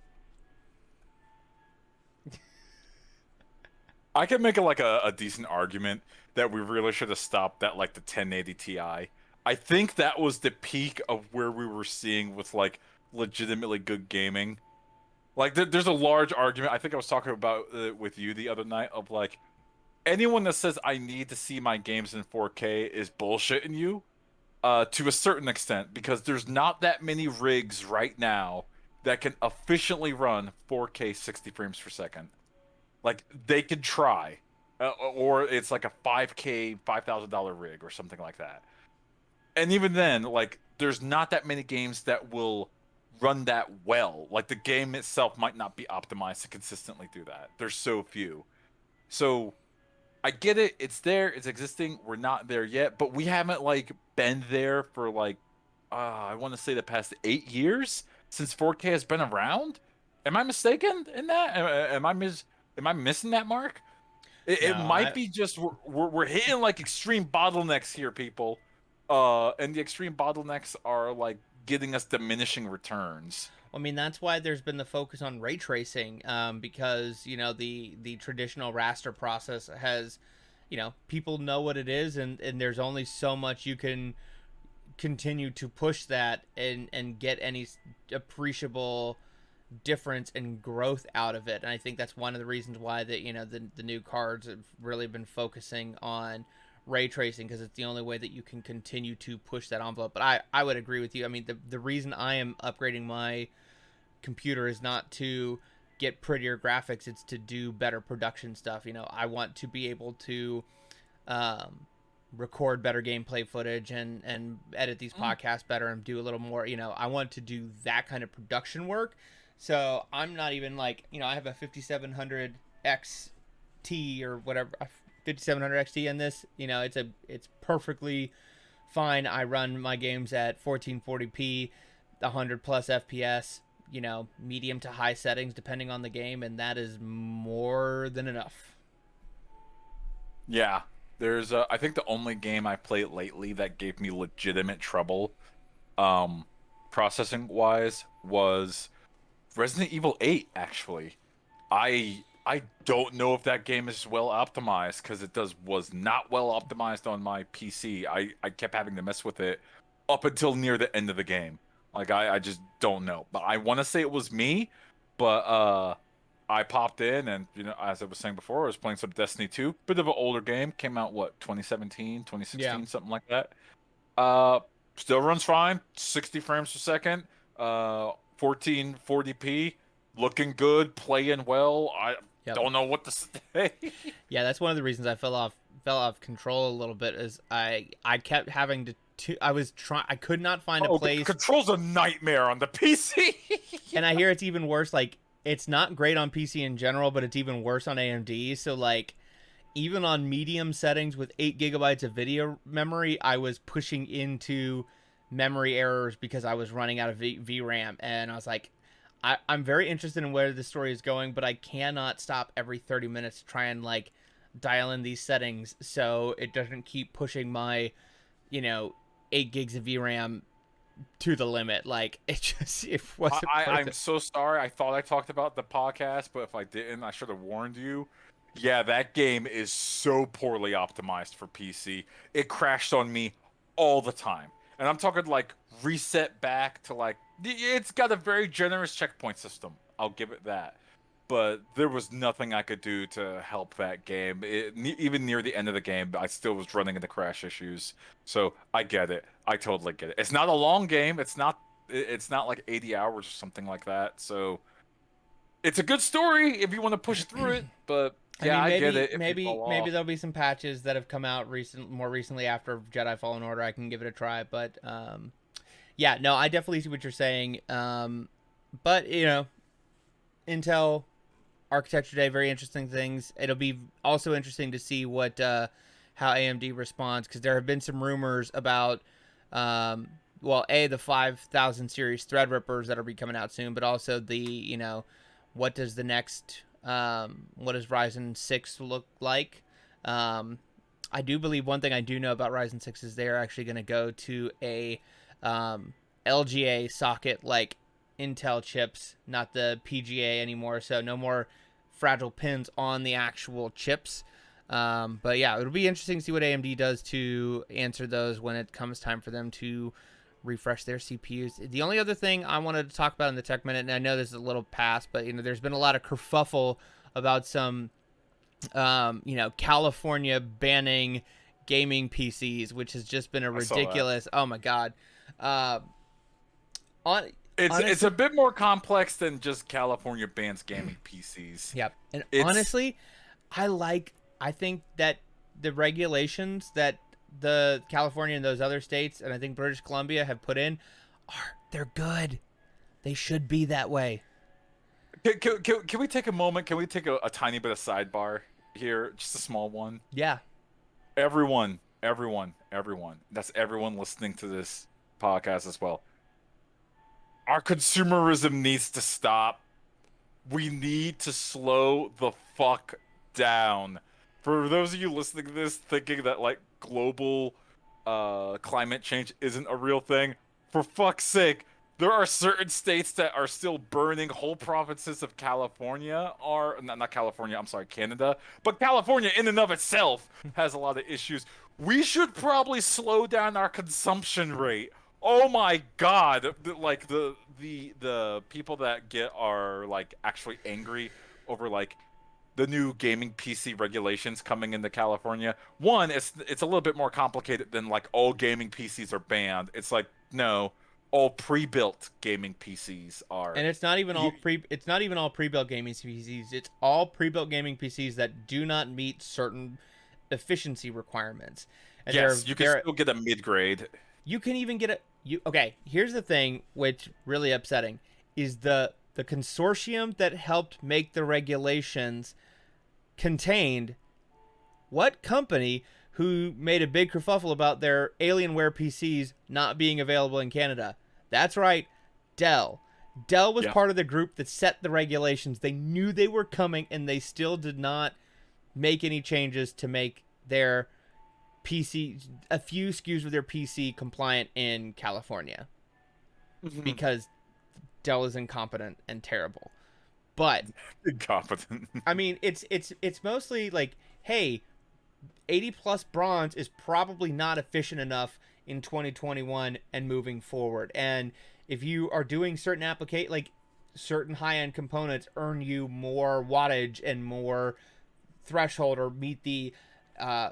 I can make a decent argument that we really should have stopped at like the 1080 Ti. I think that was the peak of where we were seeing with like legitimately good gaming. Like there's a large argument. I think I was talking about with you the other night of like anyone that says I need to see my games in 4K is bullshitting you, to a certain extent, because there's not that many rigs right now that can efficiently run 4K 60 frames per second. Like they could try, or it's like a 5K $5,000 rig or something like that. And even then, like there's not that many games that will run that well. Like the game itself might not be optimized to consistently do that. There's so few. So I get it. It's there. It's existing. We're not there yet, but we haven't like been there for like I want to say the past 8 years since 4K has been around. Am I mistaken in that? Am I missing that mark? It No, might be just we're hitting like extreme bottlenecks here, people. And the extreme bottlenecks are like getting us diminishing returns. I mean, that's why there's been the focus on ray tracing, because the traditional raster process has, people know what it is, and there's only so much you can continue to push that and get any appreciable difference and growth out of it. And I think that's one of the reasons why the new cards have really been focusing on ray tracing, because it's the only way that you can continue to push that envelope. But I would agree with you. I mean, the reason I am upgrading my computer is not to get prettier graphics, it's to do better production stuff. I want to be able to record better gameplay footage and edit these podcasts better and do a little more. I want to do that kind of production work. So I'm not even like, I have a 5700 XT or whatever, 5700 XT in this. It's perfectly fine. I run my games at 1440p, 100 plus FPS, medium to high settings depending on the game, and that is more than enough. Yeah, there's I think the only game I played lately that gave me legitimate trouble, um, processing wise, was Resident Evil 8. Actually, I don't know if that game is well optimized because was not well optimized on my PC. I kept having to mess with it up until near the end of the game. Like I just don't know. But I want to say it was me, but I popped in and as I was saying before, I was playing some Destiny 2, bit of an older game, came out what, 2017, Yeah. 2016, something like that. Uh Still runs fine, 60 frames per second, 1440p, looking good, playing well. I Yep. don't know what to say. Yeah, that's one of the reasons I fell off control a little bit. Is I kept having I could not find a Oh, place. control's a nightmare on the PC. And I hear it's even worse. Like, it's not great on PC in general, but it's even worse on AMD. So like, even on medium settings with 8 GB of video memory, I was pushing into memory errors because I was running out of VRAM. And I was like, I'm very interested in where the story is going, but I cannot stop every 30 minutes to try and like dial in these settings so it doesn't keep pushing my, you know, 8 gigs of VRAM to the limit. Like, it wasn't worth I'm it. so sorry. I thought I talked about the podcast, but if I didn't, I should have warned you. Yeah, that game is so poorly optimized for PC. It crashed on me all the time. And I'm talking like reset back to like it's got a very generous checkpoint system. I'll give it that. But there was nothing I could do to help that game. Even near the end of the game, I still was running into crash issues. So I get it. I totally get it. It's not a long game. It's not like 80 hours or something like that. So it's a good story if you want to push through it. But I yeah, mean, I get maybe it if you maybe fall maybe off. there'll be some patches that have come out more recently after Jedi Fallen Order. I can give it a try, but yeah, no, I definitely see what you're saying. But Intel architecture day, very interesting things. It'll be also interesting to see what how AMD responds, because there have been some rumors about well, the 5000 series Threadrippers that'll be coming out soon, but also the what does the next what does Ryzen 6 look like? I do believe one thing I do know about Ryzen 6 is they're actually going to go to a LGA socket like Intel chips, not the PGA anymore. So no more fragile pins on the actual chips. But yeah, it'll be interesting to see what AMD does to answer those when it comes time for them to refresh their CPUs. The only other thing I wanted to talk about in the tech minute, and I know this is a little past, but there's been a lot of kerfuffle about some California banning gaming PCs, which has just been a I saw that. ridiculous. Oh my god. Uh, on It's a honestly, bit more complex than just California bans gaming PCs. yep. And It's honestly, I think that the regulations that the California and those other states, and I think British Columbia have put in, they're good. They should be that way. can we take a moment? Can we take a tiny bit of sidebar here? Just a small one. Yeah. Everyone. That's everyone listening to this podcast as well. Our consumerism needs to stop. We need to slow the fuck down. For those of you listening to this thinking that like global climate change isn't a real thing, for fuck's sake, there are certain states that are still burning whole provinces of California, or not California, I'm sorry, Canada. But California in and of itself has a lot of issues. We should probably slow down our consumption rate. Oh my God. Like the people that get are like actually angry over like the new gaming PC regulations coming into California. One, it's a little bit more complicated than like all gaming PCs are banned. It's like no, all pre-built gaming PCs are. And it's not even You, all pre-built gaming PCs. It's all pre-built gaming PCs that do not meet certain efficiency requirements. And yes, you can still get a mid-grade. you can even get a you okay, here's the thing which really upsetting is the consortium that helped make the regulations contained what company who made a big kerfuffle about their Alienware PCs not being available in Canada? That's right, Dell. Dell was Yeah. part of the group that set the regulations. They knew they were coming, and they still did not make any changes to make their PC, a few SKUs of their PC compliant in California Mhm. because Dell is incompetent and terrible. But Incompetent. I mean, it's mostly like, hey, 80 plus bronze is probably not efficient enough in 2021 and moving forward. And if you are doing certain like certain high end components earn you more wattage and more threshold or meet the uh,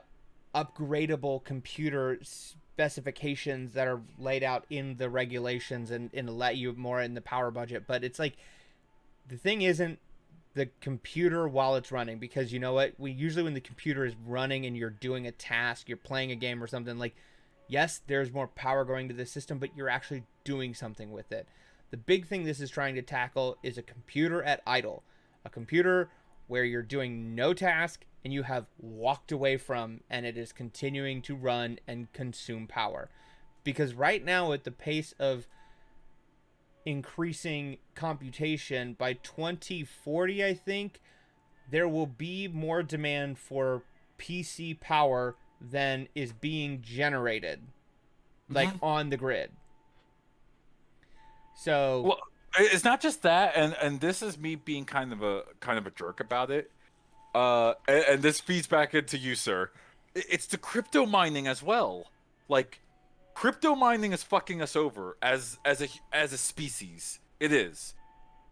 upgradable computer specifications that are laid out in the regulations and let you more in the power budget. But it's like the thing isn't the computer while it's running, because you know what, we usually when the computer is running and you're doing a task, you're playing a game or something, like yes, there's more power going to the system, but you're actually doing something with it. The big thing this is trying to tackle is a computer at idle, a computer where you're doing no task and you have walked away from, and it is continuing to run and consume power. Because right now, at the pace of increasing computation, by 2040, I think, there will be more demand for PC power than is being generated, like Mhm. on the grid. So, Well, it's not just that, and this is me being kind of a jerk about it. And this feeds back into you, sir. It's the crypto mining as well. Like, crypto mining is fucking us over as a species. It is.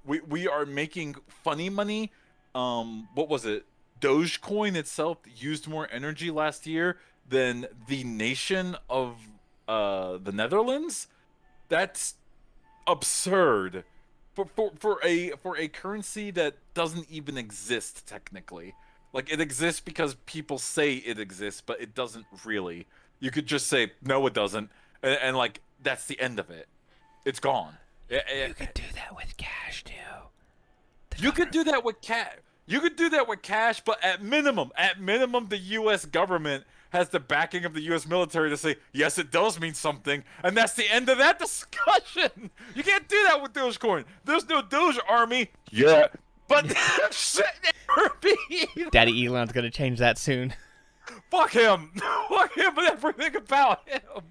We are making funny money. What was it? Dogecoin itself used more energy last year than the nation of the Netherlands. That's absurd for a currency that doesn't even exist technically. Like it exists because people say it exists, but it doesn't really. You could just say no, it doesn't, and like that's the end of it. It's gone. you could do that with cash too. The You could government. do that with cash. You could do that with cash, but at minimum, the U.S. government has the backing of the U.S. military to say yes, it does mean something, and that's the end of that discussion. You can't do that with Dogecoin. There's no Doge army yet, but shit, never be. Daddy Elon's gonna change that soon. Fuck him. Fuck him and everything about him.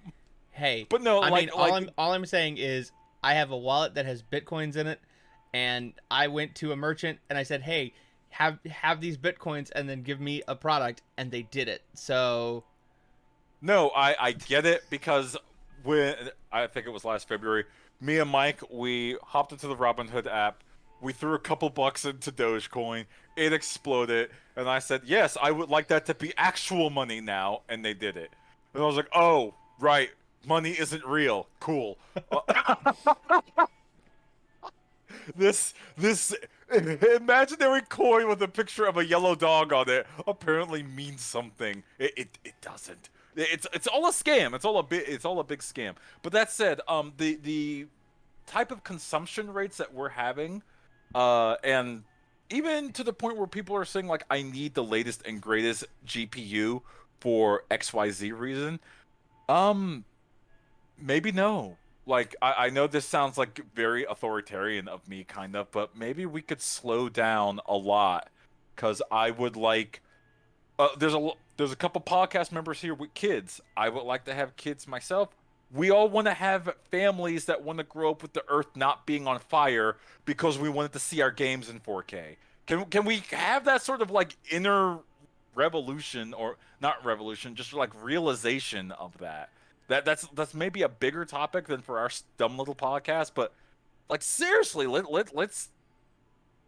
Hey, But no, I mean, like all I'm saying is I have a wallet that has bitcoins in it, and I went to a merchant and I said, "Hey, have these bitcoins and then give me a product," and they did it. So, no, I get it because when I think it was last February, me and Mike we hopped into the Robinhood app. We threw a couple bucks into Dogecoin. It exploded, and I said, "Yes, I would like that to be actual money now," and they did it. And I was like, "Oh, right, money isn't real. Cool." This imaginary coin with a picture of a yellow dog on it apparently means something. It doesn't. It's all a scam. It's all a big scam. But that said, the type of consumption rates that we're having, and even to the point where people are saying like I need the latest and greatest GPU for XYZ reason. Um, Maybe no. Like I know this sounds like very authoritarian of me, kind of, but maybe we could slow down a lot, because I would like. There's a couple podcast members here with kids. I would like to have kids myself. We all want to have families that want to grow up with the earth not being on fire because we wanted to see our games in 4K. Can we have that sort of like inner revolution, or not revolution, just like realization of that? That's maybe a bigger topic than for our dumb little podcast, but like seriously, let's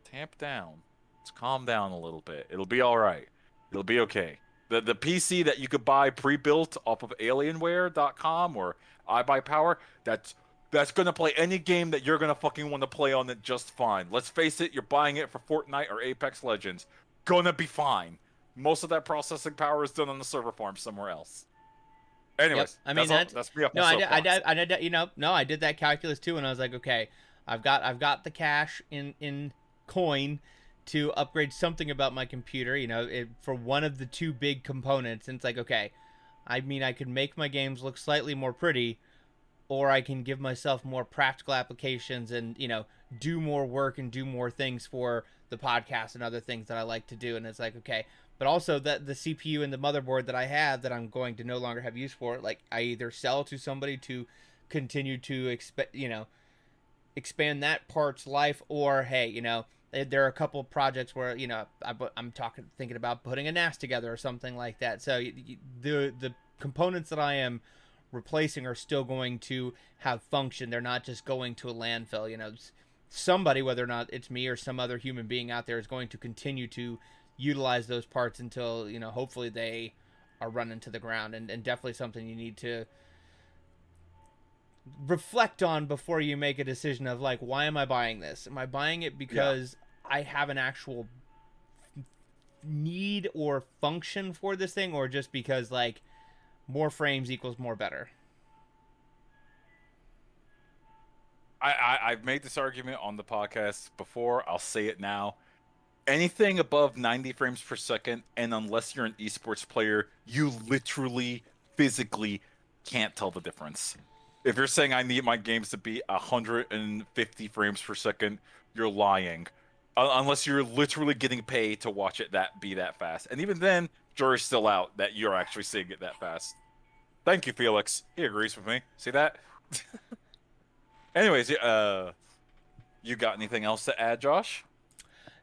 tamp down. Let's calm down a little bit. It'll be all right. It'll be okay. The PC that you could buy pre-built off of Alienware.com or iBuyPower, that's gonna play any game that you're gonna fucking want to play on it just fine. Let's face it, you're buying it for Fortnite or Apex Legends. Gonna be fine. Most of that processing power is done on the server farm somewhere else. Yep. Anyways, I mean that's all. that. That's me off my No, soapbox. I did that. You know, no, I did that calculus too, and I was like, okay, I've got the cash in coin to upgrade something about my computer. You know, for one of the two big components, and it's like, okay, I mean, I could make my games look slightly more pretty, or I can give myself more practical applications and, you know, do more work and do more things for the podcast and other things that I like to do. And it's like, okay, but also that the CPU and the motherboard that I have that I'm going to no longer have use for, like I either sell to somebody to continue to expand that part's life, or hey, you know, there are a couple of projects where, you know, I'm thinking about putting a NAS together or something like that. So the components that I am replacing are still going to have function. They're not just going to a landfill. You know, somebody, whether or not it's me or some other human being out there, is going to continue to utilize those parts until, you know, hopefully they are run into the ground. And definitely something you need to reflect on before you make a decision of like, why am I buying this? Am I buying it Yeah. because I have an actual need or function for this thing, or just because like more frames equals more better? I've made this argument on the podcast before. I'll say it now. Anything above 90 frames per second, and unless you're an esports player, you literally, physically can't tell the difference. If you're saying I need my games to be 150 frames per second, you're lying. Unless you're literally getting paid to watch it that be that fast. And even then, jury's still out that you're actually seeing it that fast. Thank you, Felix. He agrees with me. See that? Anyways, you got anything else to add, Josh?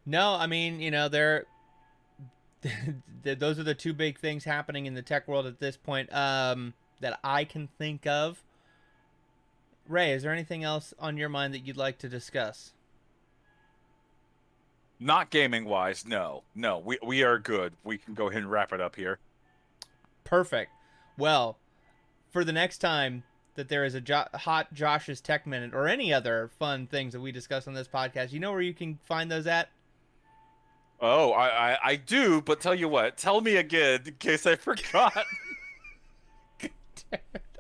No, I mean, you know, those are the two big things happening in the tech world at this point, that I can think of. Ray, is there anything else on your mind that you'd like to discuss? Not gaming wise, no. No, we are good. We can go ahead and wrap it up here. Perfect. Well, for the next time that there is a hot Josh's Tech Minute or any other fun things that we discuss on this podcast, you know where you can find those at? Oh, I do, but tell you what, tell me again in case I forgot.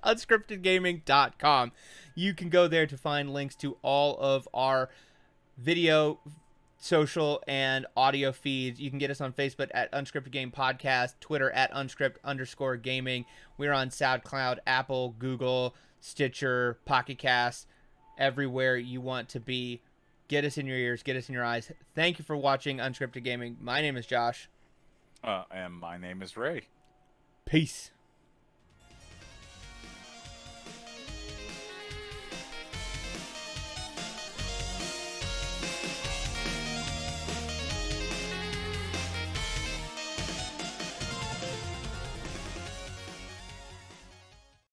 unscriptedgaming.com. You can go there to find links to all of our video, social, and audio feeds. You can get us on Facebook at Unscripted Game Podcast, Twitter at unscript_gaming. We're on SoundCloud, Apple, Google, Stitcher, Pocket Cast, everywhere you want to be. Get us in your ears, get us in your eyes. Thank you for watching Unscripted Gaming. My name is Josh. And my name is Ray. Peace.